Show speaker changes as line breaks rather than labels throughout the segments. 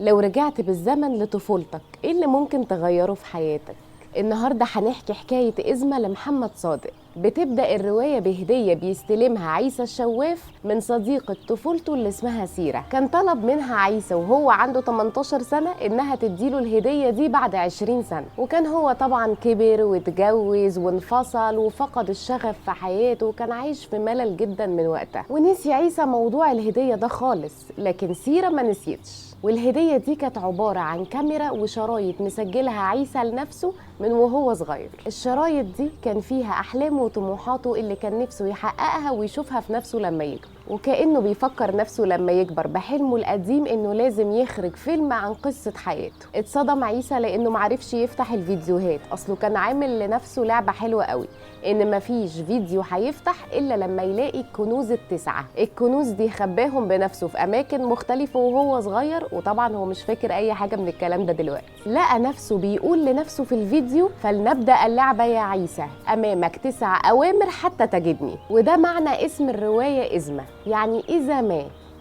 لو رجعت بالزمن لطفولتك ايه اللي ممكن تغيره في حياتك؟ النهارده هنحكي حكاية إزمة لمحمد صادق. بتبدأ الرواية بهدية بيستلمها عيسى الشواف من صديقة طفولته اللي اسمها سيرة. كان طلب منها عيسى وهو عنده 18 سنة إنها تديله الهدية دي بعد 20 سنة، وكان هو طبعا كبر واتجوز وانفصل وفقد الشغف في حياته وكان عايش في ملل جدا من وقتها، ونسي عيسى موضوع الهدية ده خالص. لكن سيرة ما نسيتش، والهدية دي كانت عبارة عن كاميرا وشرايط مسجلها عيسى لنفسه من وهو صغير. الشرايط دي كان فيها أحلامه وطموحاته اللي كان نفسه يحققها ويشوفها في نفسه لما يكبر، وكأنه بيفكر نفسه لما يكبر بحلمه القديم إنه لازم يخرج فيلم عن قصة حياته. اتصدم عيسى لأنه معرفش يفتح الفيديوهات، أصله كان عامل لنفسه لعبة حلوة قوي إن مفيش فيديو هيفتح إلا لما يلاقي الكنوز التسعة. الكنوز دي خباهم بنفسه في أماكن مختلفة وهو صغير، وطبعا هو مش فاكر أي حاجة من الكلام ده دلوقتي. لقى نفسه بيقول لنفسه في الفيديو: فلنبدأ اللعبة يا عيسى، أمامك 9 أوامر حتى تجدني. وده معنى اسم الرواية إزمة، يعني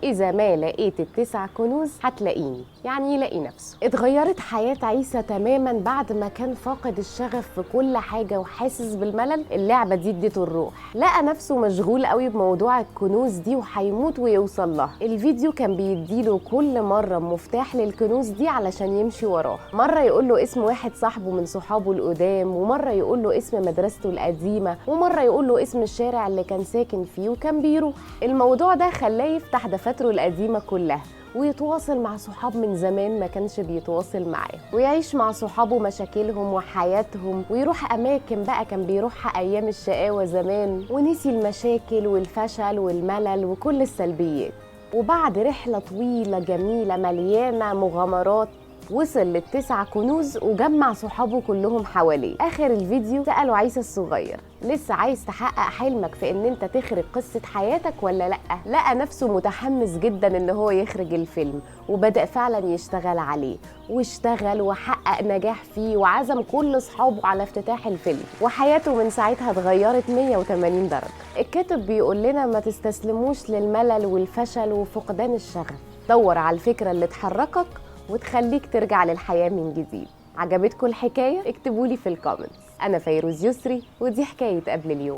إذا ما لقيت ال9 كنوز هتلاقيني، يعني يلاقي نفسه. اتغيرت حياة عيسى تماما بعد ما كان فاقد الشغف في كل حاجة وحاسس بالملل. اللعبة دي اديته الروح، لقى نفسه مشغول قوي بموضوع الكنوز دي وهيموت ويوصل لها. الفيديو كان بيديله كل مرة مفتاح للكنوز دي علشان يمشي وراه. مرة يقول له اسم واحد صاحبه من صحابه القدام، ومرة يقول له اسم مدرسته القديمة، ومرة يقول له اسم الشارع اللي كان ساكن فيه وكان بيروح. الموضوع ده خلاه يفتح دفاتره القديمة كلها ويتواصل مع صحاب من زمان ما كانش بيتواصل معاهم، ويعيش مع صحابه مشاكلهم وحياتهم، ويروح أماكن بقى كان بيروحها أيام الشقاوة زمان، ونسي المشاكل والفشل والملل وكل السلبيات. وبعد رحلة طويلة جميلة مليانة مغامرات وصل ل9 كنوز وجمع صحابه كلهم حواليه. اخر الفيديو سألوا عيسى الصغير: لسه عايز تحقق حلمك في ان انت تخرج قصة حياتك ولا لأ؟ لقى نفسه متحمس جدا ان هو يخرج الفيلم، وبدأ فعلا يشتغل عليه، واشتغل وحقق نجاح فيه وعزم كل اصحابه على افتتاح الفيلم، وحياته من ساعتها اتغيرت 180 درجة. الكاتب بيقول لنا ما تستسلموش للملل والفشل وفقدان الشغف، دور على الفكرة اللي تحركك وتخليك ترجع للحياة من جديد. عجبتكم الحكاية؟ اكتبولي في الكومنتس. أنا فيروز يسري ودي حكاية قبل اليوم.